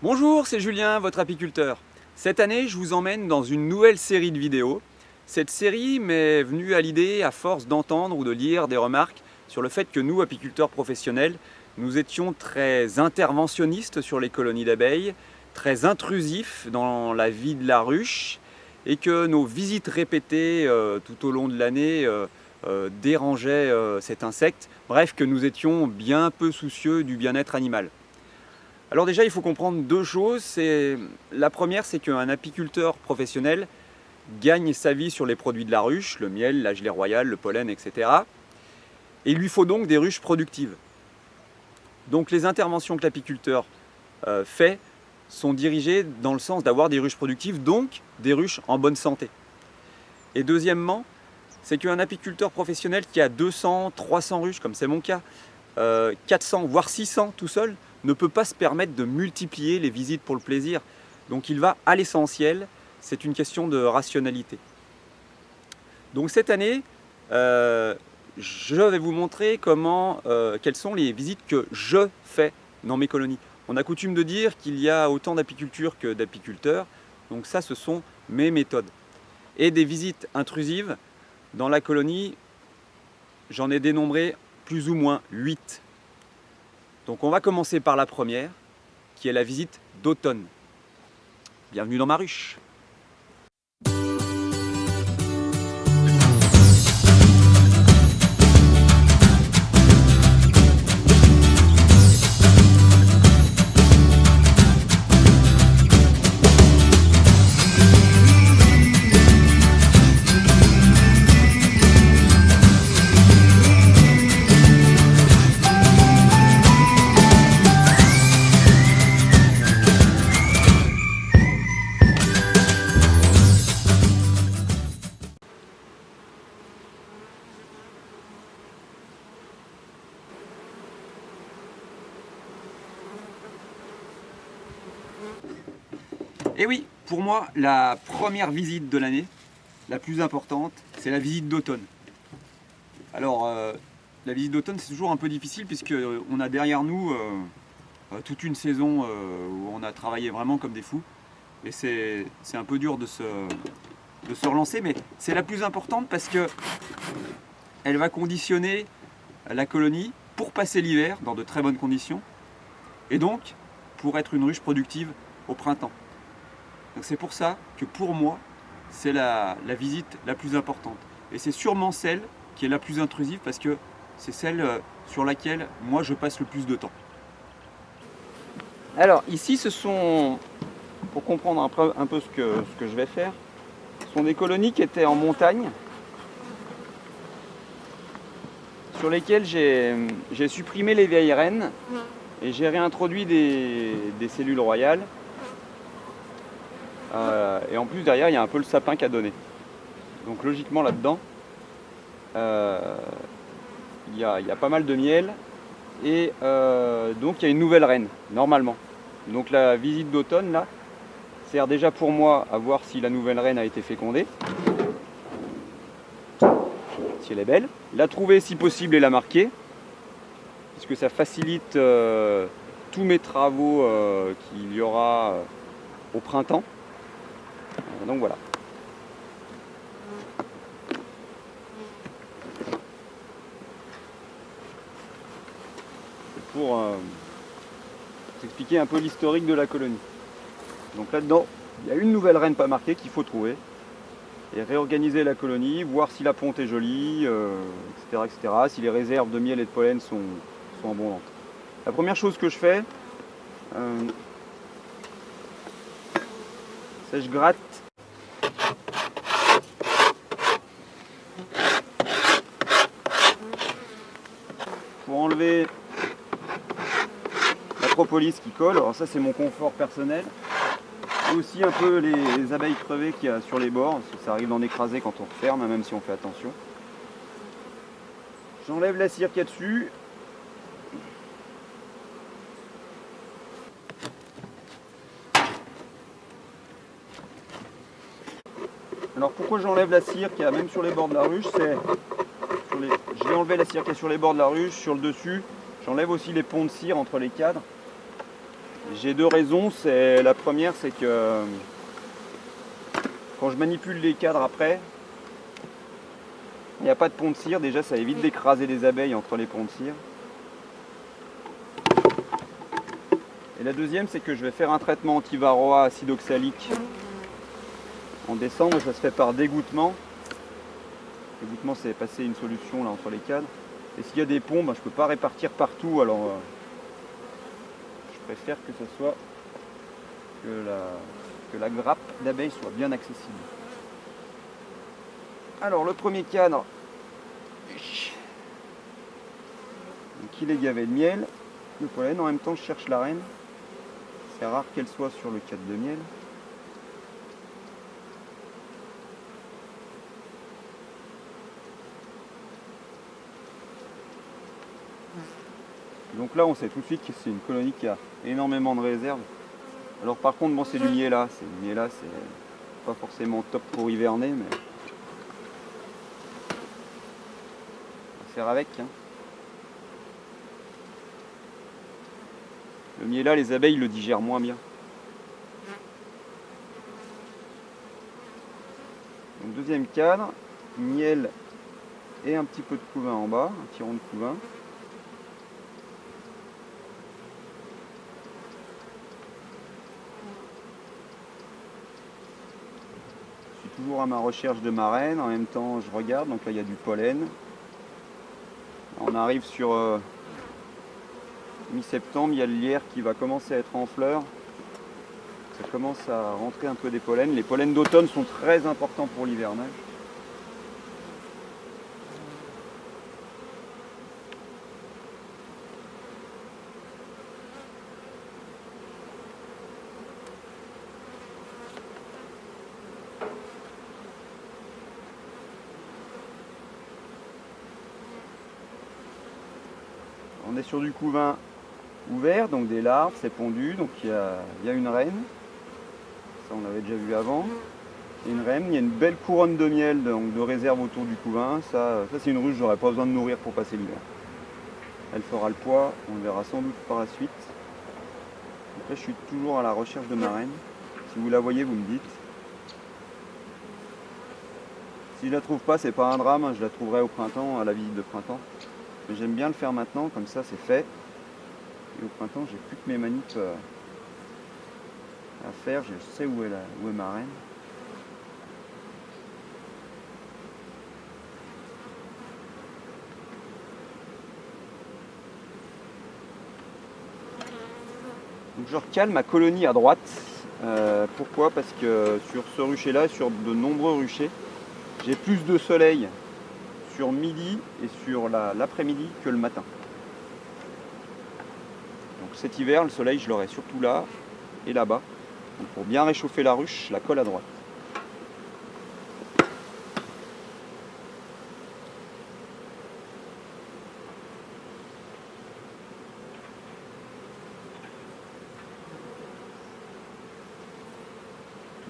Bonjour, c'est Julien, votre apiculteur. Cette année, je vous emmène dans une nouvelle série de vidéos. Cette série m'est venue à l'idée à force d'entendre ou de lire des remarques sur le fait que nous, apiculteurs professionnels, nous étions très interventionnistes sur les colonies d'abeilles, très intrusifs dans la vie de la ruche et que nos visites répétées tout au long de l'année dérangeaient cet insecte. Bref, que nous étions bien peu soucieux du bien-être animal. Alors déjà, il faut comprendre deux choses. La première, c'est qu'un apiculteur professionnel gagne sa vie sur les produits de la ruche, le miel, la gelée royale, le pollen, etc. Et il lui faut donc des ruches productives. Donc les interventions que l'apiculteur fait sont dirigées dans le sens d'avoir des ruches productives, donc des ruches en bonne santé. Et deuxièmement, c'est qu'un apiculteur professionnel qui a 200, 300 ruches, comme c'est mon cas, 400, voire 600 tout seul, ne peut pas se permettre de multiplier les visites pour le plaisir. Donc il va à l'essentiel, c'est une question de rationalité. Donc cette année, je vais vous montrer quelles sont les visites que je fais dans mes colonies. On a coutume de dire qu'il y a autant d'apiculture que d'apiculteurs, donc ça ce sont mes méthodes. Et des visites intrusives, dans la colonie, j'en ai dénombré plus ou moins 8. Donc on va commencer par la première, qui est la visite d'automne. Bienvenue dans ma ruche. Et oui, pour moi, la première visite de l'année, la plus importante, c'est la visite d'automne. Alors, la visite d'automne, c'est toujours un peu difficile puisqu'on a derrière nous toute une saison où on a travaillé vraiment comme des fous. Et c'est un peu dur de se relancer, mais c'est la plus importante parce qu'elle va conditionner la colonie pour passer l'hiver dans de très bonnes conditions et donc pour être une ruche productive au printemps. Donc c'est pour ça que pour moi, c'est la visite la plus importante. Et c'est sûrement celle qui est la plus intrusive parce que c'est celle sur laquelle moi je passe le plus de temps. Alors ici, pour comprendre un peu ce que je vais faire, ce sont des colonies qui étaient en montagne, sur lesquelles j'ai supprimé les vieilles reines et j'ai réintroduit des cellules royales. Et en plus derrière il y a un peu le sapin qui a donné. Donc logiquement là-dedans il y a pas mal de miel et donc il y a une nouvelle reine normalement. Donc la visite d'automne là sert déjà pour moi à voir si la nouvelle reine a été fécondée, si elle est belle, la trouver si possible et la marquer, puisque ça facilite tous mes travaux qu'il y aura au printemps. Donc voilà. Pour expliquer un peu l'historique de la colonie. Donc là-dedans, il y a une nouvelle reine pas marquée qu'il faut trouver et réorganiser la colonie, voir si la ponte est jolie, etc., etc., si les réserves de miel et de pollen sont abondantes. La première chose que je fais, c'est que je gratte pour enlever la propolis qui colle. Alors ça c'est mon confort personnel. Et aussi un peu les abeilles crevées qu'il y a sur les bords, parce que ça arrive d'en écraser quand on referme, même si on fait attention. J'enlève la cire qu'il y a dessus. Alors pourquoi j'enlève la cire qu'il y a même sur les bords de la ruche, je vais enlever la cire qu'il y a sur les bords de la ruche, sur le dessus. J'enlève aussi les ponts de cire entre les cadres. J'ai deux raisons. La première, c'est que quand je manipule les cadres après, il n'y a pas de pont de cire. Déjà, ça évite d'écraser les abeilles entre les ponts de cire. Et la deuxième, c'est que je vais faire un traitement anti-varroa acide oxalique en décembre. Ça se fait par dégouttement. L'égouttement, c'est passer une solution là entre les cadres. Et s'il y a des ponts, je ne peux pas répartir partout. Alors, je préfère que ce soit que la grappe d'abeilles soit bien accessible. Alors, le premier cadre, donc il est gavé de miel, de pollen. En même temps, je cherche la reine. C'est rare qu'elle soit sur le cadre de miel. Donc là, on sait tout de suite que c'est une colonie qui a énormément de réserves. Alors par contre, bon, c'est du miella. C'est pas forcément top pour hiverner, mais on va faire avec. Hein. Le miella, les abeilles le digèrent moins bien. Donc deuxième cadre, miel et un petit peu de couvain en bas, un petit rond de couvain. Toujours à ma recherche de ma reine, en même temps je regarde, donc là il y a du pollen. On arrive sur mi-septembre, il y a le lierre qui va commencer à être en fleurs. Ça commence à rentrer un peu des pollens. Les pollens d'automne sont très importants pour l'hivernage. On est sur du couvain ouvert, donc des larves, c'est pondu, donc il y a une reine. Ça on l'avait déjà vu avant. Il y a une reine, il y a une belle couronne de miel, donc de réserve autour du couvain. Ça c'est une ruche, j'aurais pas besoin de nourrir pour passer l'hiver. Elle fera le poids, on le verra sans doute par la suite. Après je suis toujours à la recherche de ma reine. Si vous la voyez, vous me dites. Si je la trouve pas, c'est pas un drame, je la trouverai au printemps, à la visite de printemps. Mais j'aime bien le faire maintenant, comme ça c'est fait. Et au printemps, j'ai plus que mes manips à faire, je sais où est ma reine. Donc je recale ma colonie à droite. Pourquoi? Parce que sur ce rucher-là, sur de nombreux ruchers, j'ai plus de soleil sur midi et sur l'après-midi que le matin. Donc cet hiver, le soleil, je l'aurai surtout là et là-bas. Donc pour bien réchauffer la ruche, je la colle à droite.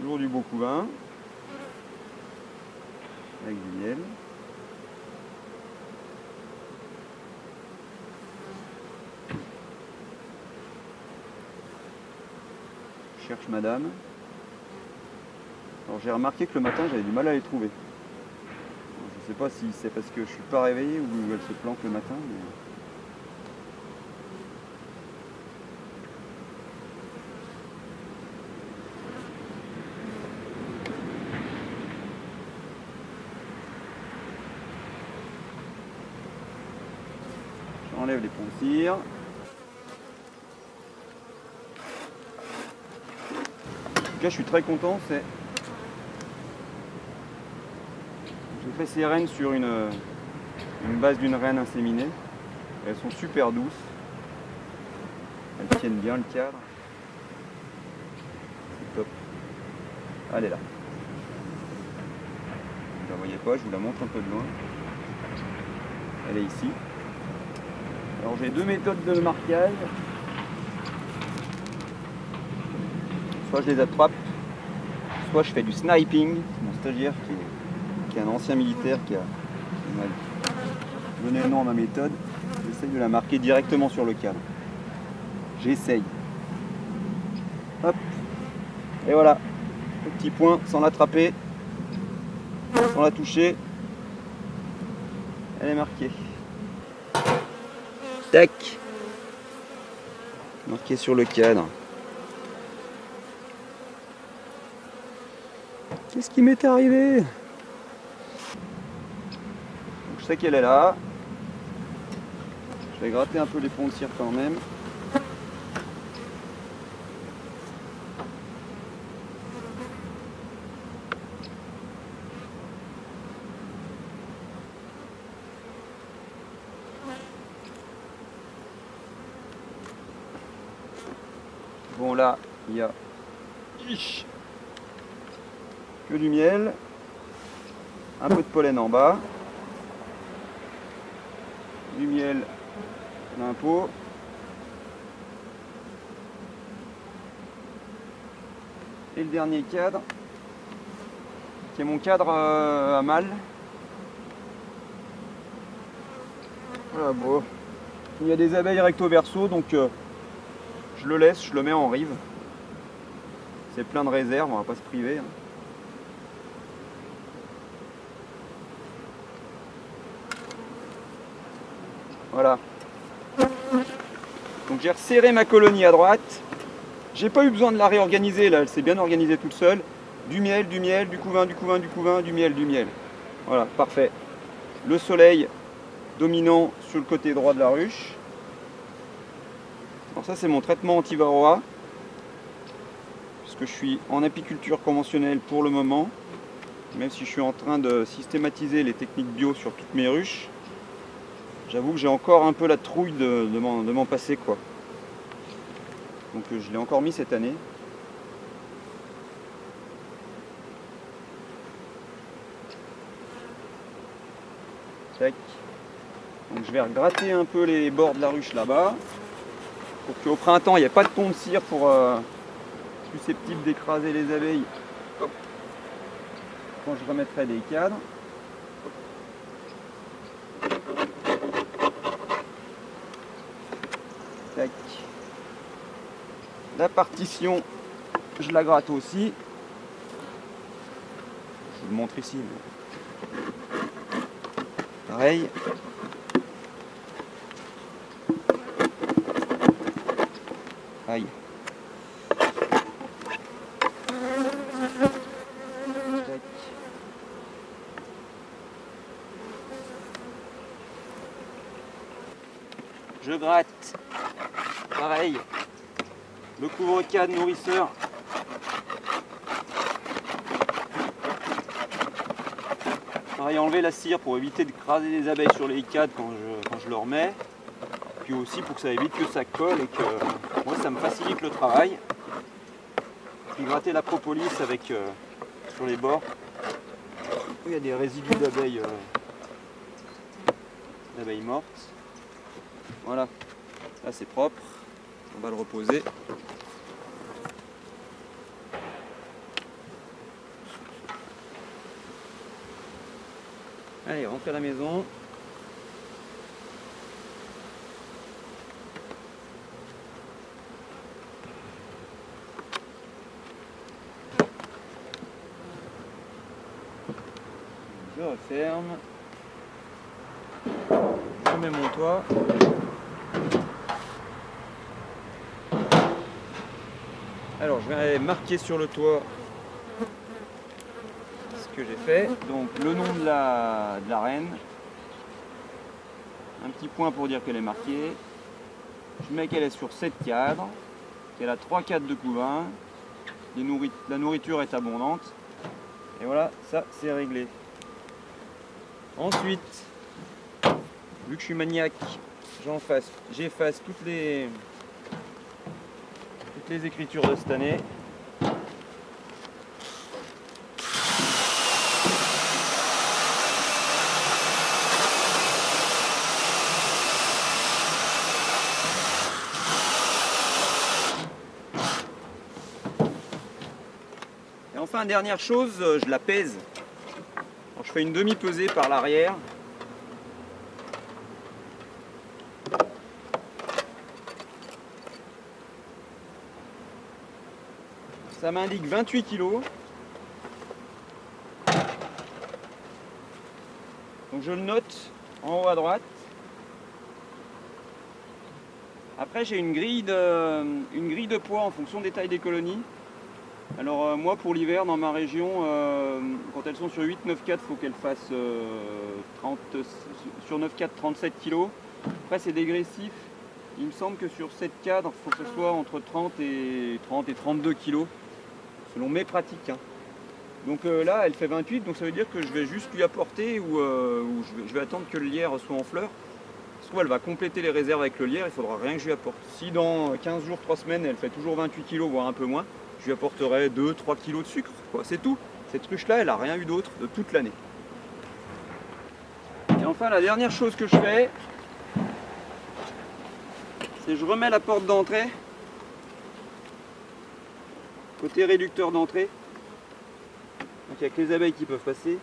Toujours du beau couvain, avec du miel. Je cherche madame. Alors j'ai remarqué que le matin j'avais du mal à les trouver. Je ne sais pas si c'est parce que je suis pas réveillé ou elle se planque le matin. Mais... J'enlève les ponts de cire. En tout cas, je suis très content. J'ai fait ces reines sur une base d'une reine inséminée. Elles sont super douces. Elles tiennent bien le cadre. C'est top. Elle est là. Vous la voyez pas, je vous la montre un peu de loin. Elle est ici. Alors j'ai deux méthodes de marquage. Soit je les attrape, soit je fais du sniping. Mon stagiaire qui est un ancien militaire qui m'a donné le nom à ma méthode. J'essaye de la marquer directement sur le cadre. J'essaye. Hop. Et voilà, le petit point sans l'attraper, sans la toucher. Elle est marquée. Tac. Marquée sur le cadre. Qu'est-ce qui m'est arrivé? Donc, je sais qu'elle est là. Je vais gratter un peu les ponts de cire quand même. Bon, là, il y a que du miel, un peu de pollen en bas, du miel plein pot. Et le dernier cadre, qui est mon cadre à mâle. Voilà, bon. Il y a des abeilles recto verso, donc je le laisse, je le mets en rive. C'est plein de réserves, on va pas se priver. Hein. Voilà. Donc j'ai resserré ma colonie à droite. J'ai pas eu besoin de la réorganiser, là, elle s'est bien organisée toute seule. Du miel, du couvain, du couvain, du couvain, du miel, du miel. Voilà, parfait. Le soleil dominant sur le côté droit de la ruche. Alors ça c'est mon traitement anti-varroa. Puisque je suis en apiculture conventionnelle pour le moment. Même si je suis en train de systématiser les techniques bio sur toutes mes ruches. J'avoue que j'ai encore un peu la trouille de m'en passer quoi. Donc je l'ai encore mis cette année. Tac. Donc je vais regratter un peu les bords de la ruche là-bas. Pour qu'au printemps il n'y ait pas de pont de cire pour susceptible d'écraser les abeilles. Hop. Quand je remettrai des cadres. Tac. La partition, je la gratte aussi. Je vous le montre ici. Mais... pareil. Aïe. Tac. Je gratte. Pareil. Le couvre-cadre nourrisseur. Pareil, enlever la cire pour éviter de craser les abeilles sur les cadres quand je le remets. Puis aussi pour que ça évite que ça colle et que moi ça me facilite le travail. Puis gratter la propolis avec sur les bords où il y a des résidus d'abeilles mortes. Voilà, là c'est propre. On va le reposer. Allez, rentrez à la maison. Je referme. Je mets mon toit. Alors je vais marquer sur le toit ce que j'ai fait. Donc le nom de la reine. Un petit point pour dire qu'elle est marquée. Je mets qu'elle est sur 7 cadres. Qu'elle a 3 cadres de couvain. La nourriture est abondante. Et voilà, ça c'est réglé. Ensuite, vu que je suis maniaque, j'efface toutes les écritures de cette année. Et enfin, dernière chose, je la pèse. Alors, je fais une demi-pesée par l'arrière. ça m'indique 28 kg. Donc je le note en haut à droite. Après j'ai une grille de poids en fonction des tailles des colonies. Alors moi pour l'hiver dans ma région, quand elles sont sur 8-9-4, il faut qu'elles fassent sur 9-4 37 kg. Après c'est dégressif. Il me semble que sur 7 cadres, il faut que ce soit entre 30 et 32 kg, selon mes pratiques. Hein. Donc là, elle fait 28, donc ça veut dire que je vais juste lui apporter ou je vais attendre que le lierre soit en fleur. Soit elle va compléter les réserves avec le lierre, il faudra rien que je lui apporte. Si dans 15 jours, 3 semaines, elle fait toujours 28 kg, voire un peu moins, je lui apporterai 2-3 kg de sucre. C'est tout. Cette ruche-là, elle n'a rien eu d'autre de toute l'année. Et enfin, la dernière chose que je fais, c'est je remets la porte d'entrée, côté réducteur d'entrée. Donc il n'y a que les abeilles qui peuvent passer.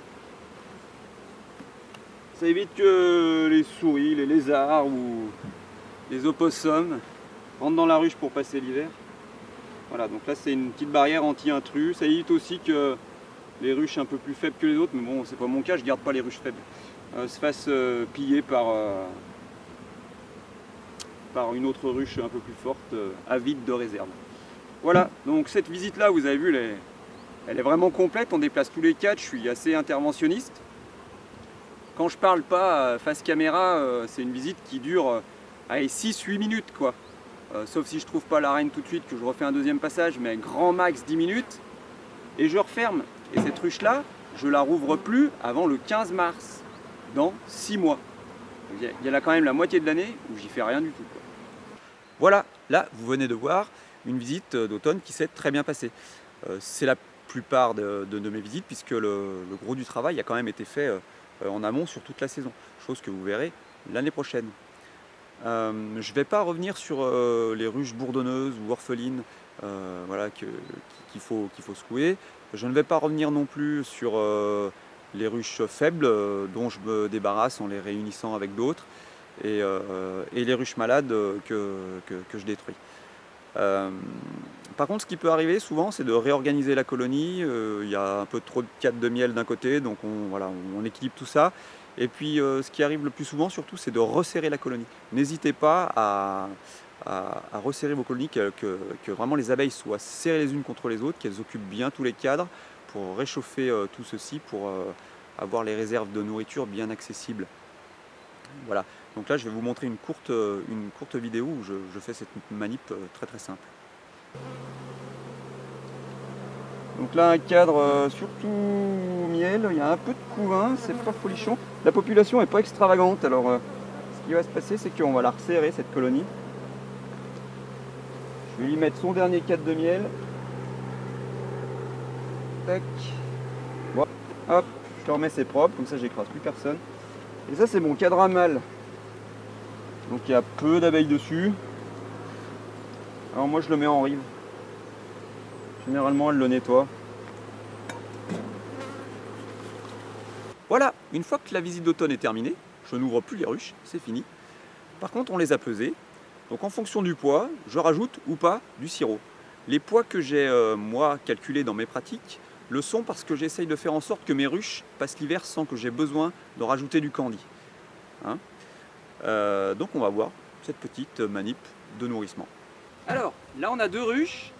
Ça évite que les souris, les lézards ou les opossums rentrent dans la ruche pour passer l'hiver. Voilà, donc là c'est une petite barrière anti-intrus. Ça évite aussi que les ruches un peu plus faibles que les autres, mais bon c'est pas mon cas, je garde pas les ruches faibles, se fassent piller par une autre ruche un peu plus forte, avide de réserve. Voilà, donc cette visite là, vous avez vu, elle est vraiment complète, on déplace tous les 4, je suis assez interventionniste. Quand je parle pas face caméra, c'est une visite qui dure 6-8 minutes quoi. Sauf si je trouve pas la reine tout de suite, que je refais un deuxième passage, mais grand max 10 minutes, et je referme. Et cette ruche là, je la rouvre plus avant le 15 mars, dans 6 mois. Il y a là quand même la moitié de l'année où j'y fais rien du tout, quoi. Voilà, là vous venez de voir une visite d'automne qui s'est très bien passée. C'est la plupart de mes visites, puisque le gros du travail a quand même été fait en amont sur toute la saison, chose que vous verrez l'année prochaine. Je ne vais pas revenir sur les ruches bourdonneuses ou orphelines voilà, qu'il faut secouer. Je ne vais pas revenir non plus sur les ruches faibles dont je me débarrasse en les réunissant avec d'autres, et les ruches malades que je détruis. Par contre, ce qui peut arriver souvent, c'est de réorganiser la colonie. Il y a un peu trop de cadres de miel d'un côté, donc on équilibre tout ça. Et puis ce qui arrive le plus souvent surtout, c'est de resserrer la colonie. N'hésitez pas à resserrer vos colonies, que vraiment les abeilles soient serrées les unes contre les autres, qu'elles occupent bien tous les cadres pour réchauffer tout ceci, pour avoir les réserves de nourriture bien accessibles. Voilà, donc là je vais vous montrer une courte vidéo où je fais cette manip très très simple. Donc là un cadre surtout miel, il y a un peu de couvain, c'est pas folichon. La population n'est pas extravagante, alors ce qui va se passer c'est qu'on va la resserrer cette colonie. Je vais lui mettre son dernier cadre de miel. Tac. Bon. Hop, je le remets, c'est propre, comme ça j'écrase plus personne. Et ça c'est mon cadre à mâle. Donc il y a peu d'abeilles dessus. Alors moi je le mets en rive. Généralement elle le nettoie. Voilà, une fois que la visite d'automne est terminée, je n'ouvre plus les ruches, c'est fini. Par contre on les a pesées. Donc en fonction du poids, je rajoute ou pas du sirop. Les poids que j'ai moi calculés dans mes pratiques le sont parce que j'essaye de faire en sorte que mes ruches passent l'hiver sans que j'ai besoin de rajouter du candy. Hein, donc on va voir cette petite manip de nourrissement. Alors là on a 2 ruches,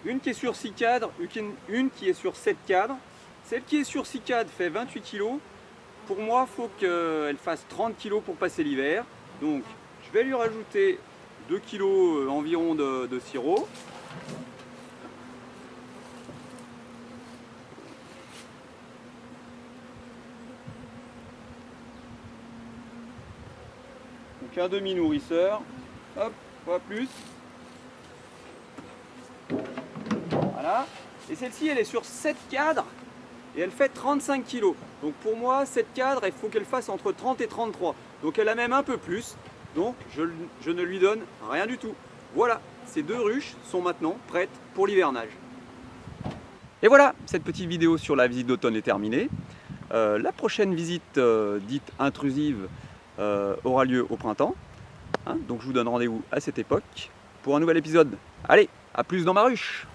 une qui est sur 6 cadres, une qui est sur 7 cadres. Celle qui est sur 6 cadres fait 28 kg. Pour moi il faut qu'elle fasse 30 kg pour passer l'hiver. Donc je vais lui rajouter 2 kg environ de sirop. Donc un demi-nourrisseur. Hop, pas plus. Voilà. Et celle-ci, elle est sur 7 cadres et elle fait 35 kg. Donc pour moi, 7 cadres, il faut qu'elle fasse entre 30 et 33. Donc elle a même un peu plus. Donc je ne lui donne rien du tout. Voilà, ces 2 ruches sont maintenant prêtes pour l'hivernage. Et voilà, cette petite vidéo sur la visite d'automne est terminée. La prochaine visite dite intrusive aura lieu au printemps. Hein, donc je vous donne rendez-vous à cette époque pour un nouvel épisode. Allez, à plus dans ma ruche!